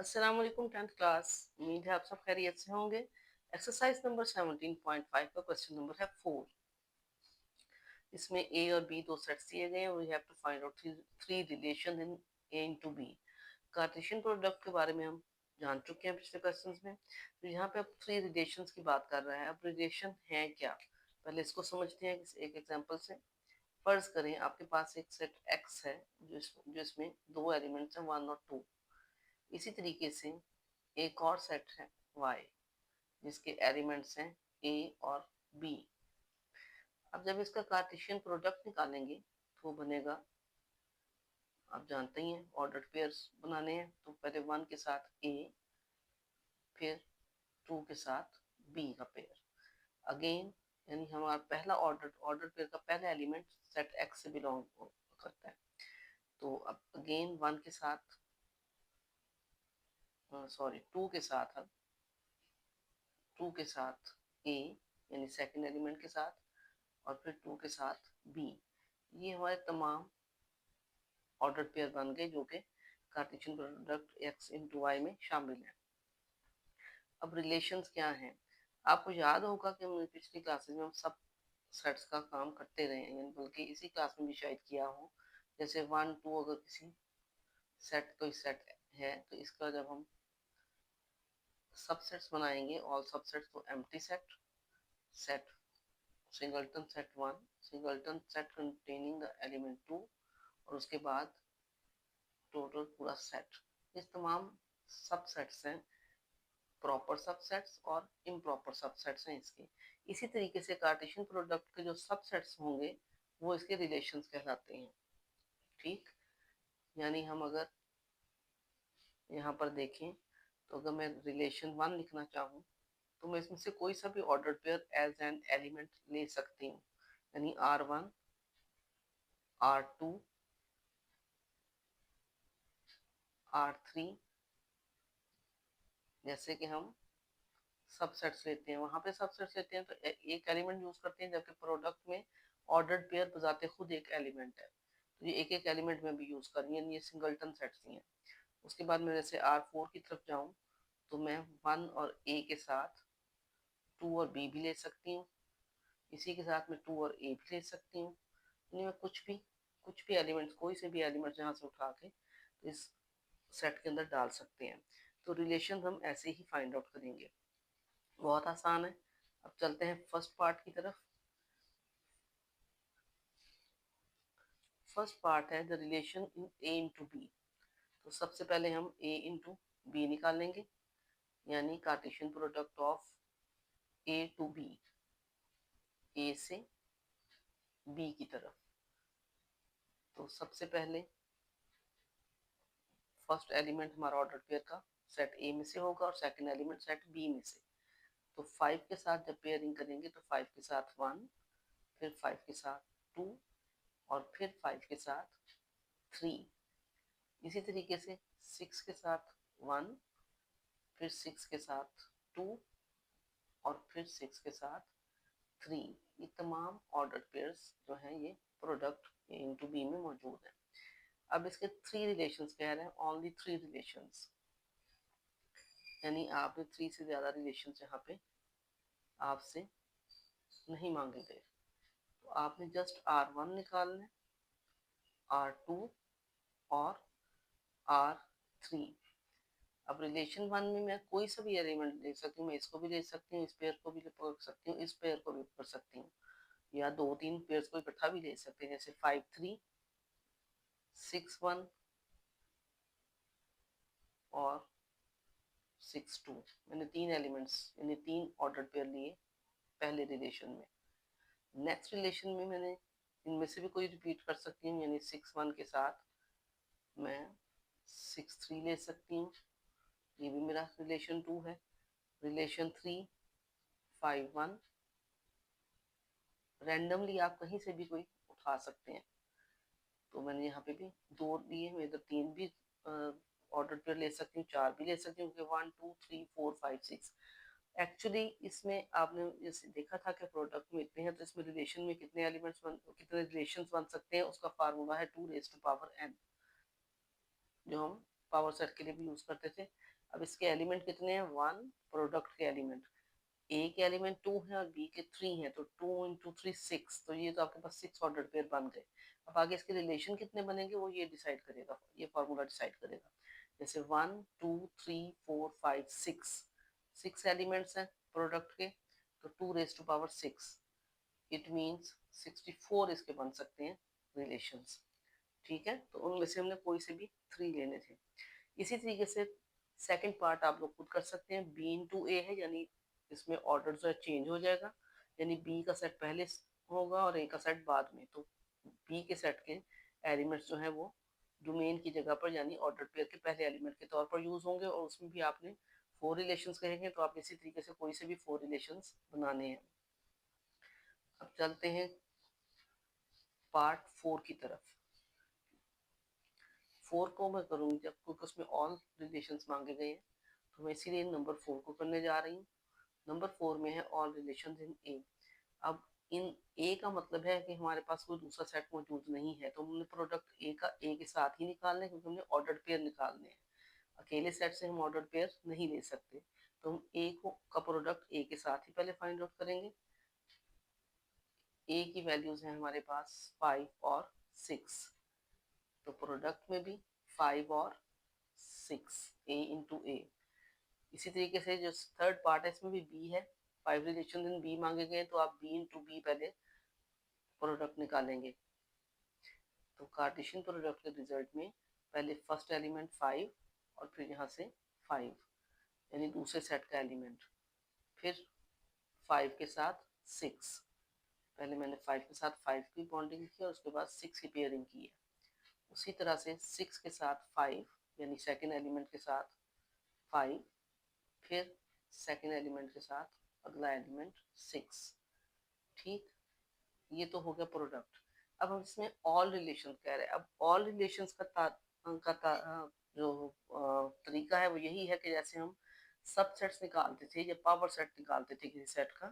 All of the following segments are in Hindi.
अस्सलाम वालेकुम 10th क्लास। उम्मीद है आप सब खैरियत से होंगे। एक्सरसाइज नंबर 17.5 का क्वेश्चन नंबर है 4। इसमें ए और बी दो सेट्स दिए गए हैं और we have to find out three relation in A into B. Cartesian product के बारे में हम जान चुके हैं पिछले क्वेश्चंस में। तो यहाँ पे अब थ्री रिलेशंस की बात कर रहा है। अब रिलेशन है क्या, पहले इसको समझते हैं एक एग्जांपल से। फर्ज करें आपके पास एक सेट एक्स है जो इसमें दो एलिमेंट्स हैं 1 और 2। इसी तरीके से एक और सेट है y जिसके एलिमेंट्स हैं a और b। अब जब इसका कार्टेशियन प्रोडक्ट निकालेंगे तो बनेगा, आप जानते ही हैं ऑर्डर्ड पेयर्स बनाने हैं तो पहले 1 के साथ a, फिर 2 के साथ b का पेयर अगेन। यानी हमारा पहला ऑर्डर पेयर का पहला एलिमेंट सेट x से बिलोंग करता है। तो अब अगेन 1 के साथ सॉरी 2 के साथ, अब 2 के साथ a यानी सेकंड एलिमेंट के साथ, और फिर 2 के साथ b। ये हमारे तमाम ऑर्डर पेयर बन गए जो कि Cartesian product x into Y में शामिल है। अब रिलेशंस क्या हैं, आपको याद होगा कि हमने पिछली क्लासेस में हम सब सेट्स का काम करते रहे हैं, बल्कि इसी क्लास में भी शायद किया हो। जैसे 1 2 अगर किसी सेट कोई सेट है तो इसका जब हम सबसेट्स बनाएंगे ऑल सबसेट्स, तो empty set, set singleton set 1, singleton set containing the element 2, और उसके बाद टोटल पूरा सेट। ये तमाम सबसेट्स हैं, प्रॉपर सबसेट्स और इम्प्रॉपर सबसेट्स हैं इसके। इसी तरीके से कार्टेशियन प्रोडक्ट के जो सबसेट्स होंगे वो इसके रिलेशंस कहलाते हैं। ठीक, यानी हम अगर यहाँ पर देखें तो अगर मैं रिलेशन 1 लिखना चाहूँ तो मैं इसमें से कोई सा भी order pair as an element ले सकती हूँ। यानी R1 R2 R3, जैसे कि हम सबसेट्स लेते हैं, वहां पे सबसेट्स लेते हैं तो एक एलिमेंट यूज करते हैं, जबकि प्रोडक्ट में ऑर्डर्ड पेयर बजाते खुद एक एलिमेंट है, तो ये एक एक एलिमेंट में भी यूज कर रही है, ये सिंगलटन सेट्स ही हैं। उसके बाद मैं जैसे R4 की तरफ जाऊं तो मैं 1 और A के साथ 2 और B भी ले सकती हूँ। इसी के साथ मैं 2 और A भी ले सकती हूँ। यानी मैं कुछ भी एलिमेंट्स, कोई से भी एलिमेंट जहाँ से उठा के तो इस सेट के अंदर डाल सकते हैं। तो रिलेशन हम ऐसे ही फाइंड आउट करेंगे, बहुत आसान है। अब चलते हैं फर्स्ट पार्ट की तरफ। फर्स्ट पार्ट है the relation in A into B. तो सबसे पहले हम ए इंटू बी निकालेंगे, यानी Cartesian product of A to B, A से बी की तरफ। तो सबसे पहले फर्स्ट एलिमेंट हमारा ऑर्डर पेयर का सेट ए में से होगा और सेकंड एलिमेंट सेट बी में से। तो 5 के साथ जब पेयरिंग करेंगे तो 5 के साथ 1, फिर 5 के साथ 2, और फिर 5 के साथ 3। इसी तरीके से 6 के साथ 1, फिर 6 के साथ 2, और फिर 6 के साथ 3। ये तमाम ऑर्डर पेयर्स जो हैं ये प्रोडक्ट इनटू बी में मौजूद है। अब इसके थ्री रिलेशंस कह रहे हैं, ओनली थ्री रिलेशंस, यानी आपने 3 से ज्यादा रिलेशंस यहाँ पे आपसे नहीं मांगे गए। तो आपने जस्ट R1 निकालना है, R2 और R3। अब रिलेशन 1 में मैं कोई सा भी एलिमेंट ले सकती हूँ, मैं इसको भी ले सकती हूँ, इस पेयर को भी पकड़ सकती हूँ, इस पेयर को भी पकड़ सकती हूँ, या 2 3 पेयर्स को इकट्ठा भी ले सकते हैं, जैसे 5 3 6 1 और 6 2। मैंने 3 एलिमेंट्स यानी 3 ऑर्डर पेयर लिए पहले रिलेशन में। नेक्स्ट रिलेशन में मैंने इनमें से भी कोई रिपीट कर सकती हूँ, यानी 6 1 के साथ मैं 6 3 ले सकती हूँ, ये भी मेरा रिलेशन 2 है। रिलेशन 3 5 1, रैंडमली आप कहीं से भी कोई उठा सकते हैं। तो मैंने यहाँ पे भी 2 लिए, मैं इधर 3 भी ऑर्डर पेयर ले सकती हूँ, 4 भी ले सकती हूँ, क्योंकि 1 2 3 4 5 6। एक्चुअली इसमें आपने जैसे देखा था कि प्रोडक्ट में इतने हैं, तो इसमें रिलेशन में कितने रिलेशंस बन सकते हैं, उसका फार्मूला है 2 raised to power n, जो हम पावर सेट के लिए भी यूज करते थे। अब इसके एलिमेंट कितने हैं? 1 प्रोडक्ट के एलिमेंट, ए के एलिमेंट 2 है और बी के 3 है, तो 2 इंटू 3 6, तो ये तो आपके पास 6 ऑर्डर पेयर बन गए। अब आगे इसके रिलेशन कितने बनेंगे वो ये डिसाइड करेगा, ये फॉर्मूला डिसाइड करेगा। जैसे 1 2 3 4 5 6 एलिमेंट्स हैं प्रोडक्ट के, तो 2 raise to power 6, it means 64 इसके बन सकते हैं रिलेशंस। ठीक है, तो उनमें से हमने कोई से भी 3 लेने थे। इसी तरीके से सेकंड पार्ट आप लोग खुद कर सकते हैं। बी इंटू ए है, यानी इसमें ऑर्डर जो है चेंज हो जाएगा, यानी बी का सेट पहले होगा और ए का सेट बाद में। तो बी के सेट के एलिमेंट्स जो है वो डोमेन की जगह पर यानी ऑर्डर पेयर के पहले एलिमेंट के तौर पर यूज होंगे, और उसमें भी आपने 4 रिलेशंस कहेंगे, तो आप इसी तरीके से कोई से भी 4 रिलेशंस बनाने हैं। अब चलते हैं पार्ट 4 की तरफ। 4 को मैं करूँगी जब, क्योंकि उसमें ऑल रिलेशंस मांगे गए हैं, तो मैं इसीलिए नंबर 4 को करने जा रही हूँ। नंबर 4 में है ऑल रिलेशंस इन ए। अब इन ए का मतलब है कि हमारे पास कोई दूसरा सेट मौजूद नहीं है, तो हमने प्रोडक्ट ए का ए के साथ ही निकालने, क्योंकि हमने ऑर्डर पेयर निकालने हैं। अकेले सेट से हम ऑर्डर पेयर नहीं ले सकते, तो हम ए को का प्रोडक्ट ए के साथ ही पहले फाइंड आउट करेंगे। ए की वैल्यूज हैं हमारे पास 5 और 6, तो प्रोडक्ट में भी 5 और 6, ए इंटू ए। इसी तरीके से जो थर्ड पार्ट है इसमें भी बी है, 5 रिलेशन इन बी मांगे गए, तो आप बी इंटू बी पहले प्रोडक्ट निकालेंगे। तो कार्टेशियन प्रोडक्ट के रिजल्ट में पहले फर्स्ट एलिमेंट 5 और फिर यहाँ से 5, यानी दूसरे सेट का एलिमेंट, फिर 5 के साथ 6, पहले मैंने 5 के साथ 5 की बॉन्डिंग की और उसके बाद 6 की पेयरिंग की है। उसी तरह से 6 के साथ 5, यानी सेकेंड एलिमेंट के साथ 5, फिर सेकेंड एलिमेंट के साथ अगला एलिमेंट 6। ठीक, ये तो हो गया प्रोडक्ट। अब हम इसमें ऑल रिलेशन कह रहे हैं। अब ऑल रिलेशंस जो तरीका है वो यही है कि जैसे हम सबसेट्स निकालते थे या पावर सेट निकालते थे किसी सेट का,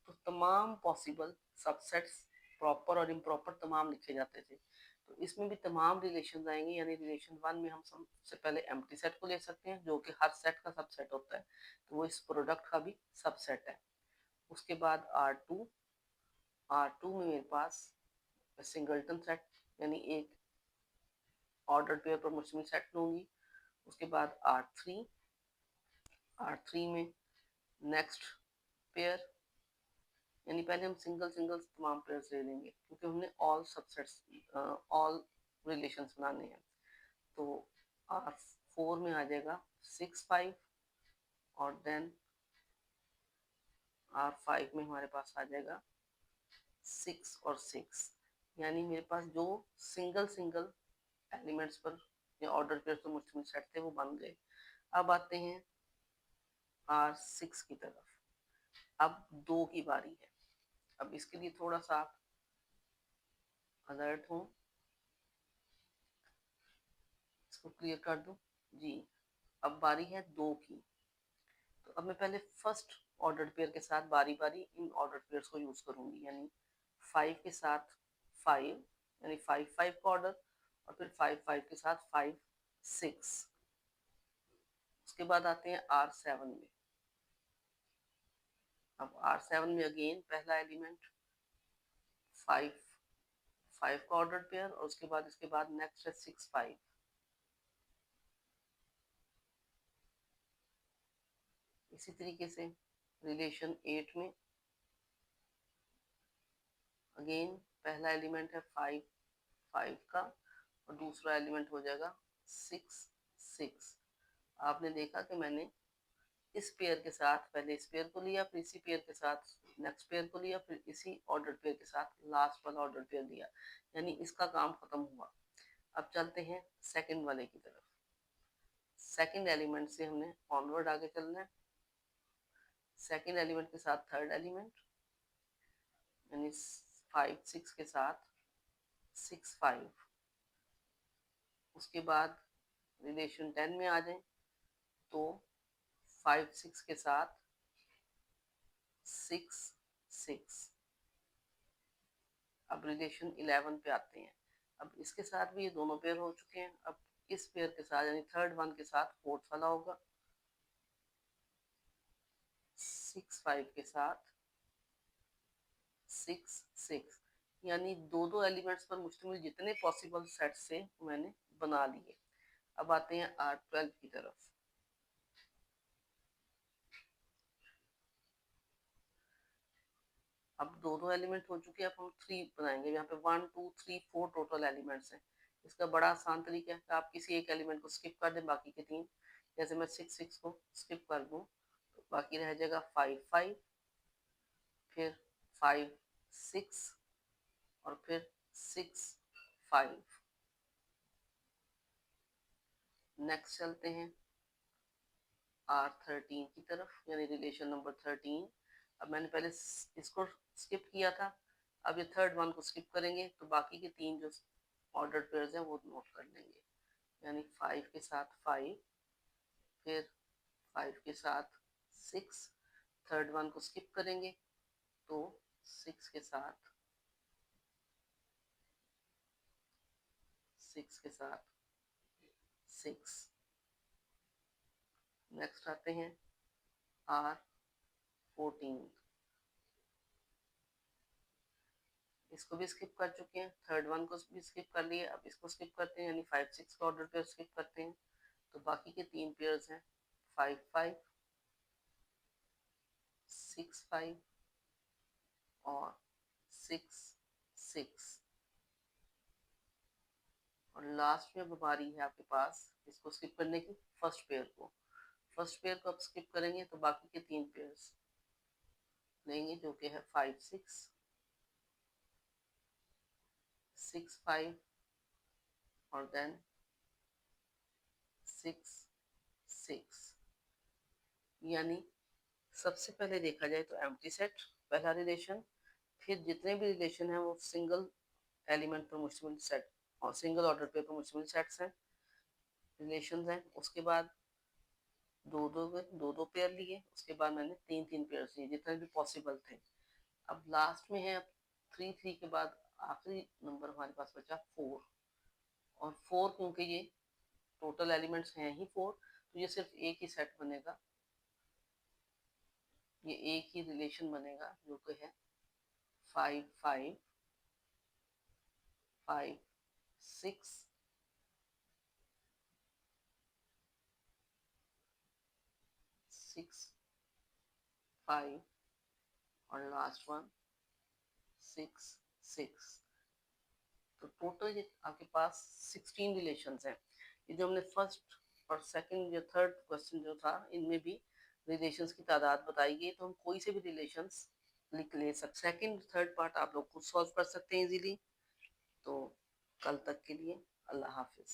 तो तमाम पॉसिबल सबसेट्स प्रॉपर और इम्प्रॉपर तमाम लिखे जाते थे। तो इसमें भी तमाम रिलेशन आएंगे, यानी रिलेशन 1 में हम सबसे पहले एम्प्टी सेट को ले सकते हैं जो कि हर सेट का सबसेट होता है, तो वो इस प्रोडक्ट का भी सबसेट है। उसके बाद R2 में मेरे पास सिंगलटन सेट, यानी एक ऑर्डर पेयर पर मुश्तमिल सेट लूंगी। उसके बाद R3 में नेक्स्ट पेयर, यानी पहले हम सिंगल तमाम पेयर्स ले लेंगे, क्योंकि हमने ऑल सबसेट्स ऑल रिलेशंस बनाने हैं। तो R4 में आ जाएगा 6 5, और देन R5 में हमारे पास आ जाएगा 6 और 6, यानी मेरे पास जो सिंगल एलिमेंट्स पर या ऑर्डर पेयर पर मुश्तमिल सेट थे वो बन गए। अब आते हैं R6 की तरफ। अब 2 की बारी है। अब इसके लिए थोड़ा सा आप अलर्ट हो, इसको क्लियर कर दूं जी। अब बारी है 2 की, तो अब मैं पहले फर्स्ट ऑर्डर पेयर के साथ बारी बारी इन ऑर्डर पेयर्स को यूज करूंगी, यानी 5 के साथ 5, यानी 5 5 का ऑर्डर, और फिर 5 5 के साथ 5 6। उसके बाद आते हैं R7 में। अब R7 में अगेन पहला एलिमेंट 5 5 का ऑर्डर पेयर, और उसके बाद इसके बाद नेक्स्ट है 6 5। इसी तरीके से रिलेशन 8 में अगेन पहला एलिमेंट है 5 5 का, और दूसरा एलिमेंट हो जाएगा 6 6। आपने देखा कि मैंने इस पेयर के साथ पहले इस पेयर को लिया, फिर इसी पेयर के साथ नेक्स्ट पेयर को लिया, फिर इसी ऑर्डर पेयर के साथ लास्ट वाला ऑर्डर पेयर लिया, यानी इसका काम खत्म हुआ। अब चलते हैं सेकंड वाले की तरफ। सेकंड एलिमेंट से हमने ऑनवर्ड आगे चलना है। सेकंड एलिमेंट के साथ थर्ड एलिमेंट, यानी 5 6 के साथ 6 5। उसके बाद रिलेशन 10 में आ जाए तो 5 6 के साथ 6 6। अब रिलेशन 11 पे आते हैं। अब इसके साथ भी ये दोनों पेयर हो चुके हैं। अब इस पेयर के साथ यानी थर्ड वन के साथ फोर्थ वाला होगा, 6 5 के साथ 6 6, यानी दो दो एलिमेंट्स पर मुश्तमिल जितने पॉसिबल सेट से मैंने बना लिए। अब आते हैं R12 की तरफ। अब दो दो एलिमेंट हो चुके हैं, अब हम 3 बनाएंगे। यहाँ पे 1 2 3 4 टोटल एलिमेंट्स हैं। इसका बड़ा आसान तरीका है कि आप किसी एक एलिमेंट को स्किप कर दें, बाकी के 3, जैसे मैं 6 6 को स्किप कर दूं तो बाकी रह जाएगा 5 5, फिर 5 6 और फिर 6 5। नेक्स्ट चलते हैं R13 की तरफ, यानी रिलेशन नंबर 13। अब मैंने पहले इसको स्किप किया था, अब ये थर्ड वन को स्किप करेंगे तो बाकी के 3 जो ऑर्डर पेयर्स हैं वो नोट कर लेंगे, यानी 5 के साथ 5, फिर 5 के साथ 6, थर्ड वन को स्किप करेंगे तो 6 के साथ 6 के साथ 6। नेक्स्ट आते हैं R14, इसको भी स्किप कर चुके हैं, थर्ड वन को भी स्किप कर लिए, अब इसको स्किप करते हैं यानी 5 6 का ऑर्डर पेयर स्किप करते हैं तो बाकी के 3 पेयर्स हैं 5 5 6 5 और 6 6। और लास्ट में अब बारी है आपके पास इसको स्किप करने की, फर्स्ट पेयर को। फर्स्ट पेयर को आप स्किप करेंगे तो बाकी के 3 पेयर्स लेंगे जो कि है 5 6 6 5 और देन 6 6। यानी सबसे पहले देखा जाए तो एम्प्टी सेट पहला रिलेशन, फिर जितने भी रिलेशन हैं वो सिंगल एलिमेंट पर मुश्तमिल सेट और सिंगल ऑर्डर पेयर पर मुश्तमिल सेट्स हैं, रिलेशंस हैं। उसके बाद दो दो पेयर लिए, उसके बाद मैंने 3 3 पेयर लिए जितने भी पॉसिबल थे। अब लास्ट में है, अब 3 3 के बाद आखिरी नंबर हमारे पास बचा 4, और 4 क्योंकि ये टोटल एलिमेंट्स हैं ही 4 तो ये सिर्फ एक ही सेट बनेगा, ये एक ही रिलेशन बनेगा जो कि है 5 5 5 6 6 5 और लास्ट वन 6 6। तो टोटल ये आपके पास 16 रिलेशंस हैं। ये जो हमने फर्स्ट और सेकंड या थर्ड क्वेश्चन जो था इनमें भी रिलेशंस की तादाद बताई गई, तो हम कोई से भी रिलेशंस लिख ले सकते। सेकंड थर्ड पार्ट आप लोग खुद सॉल्व कर सकते हैं इजीली। तो कल तक के लिए अल्लाह हाफिज़।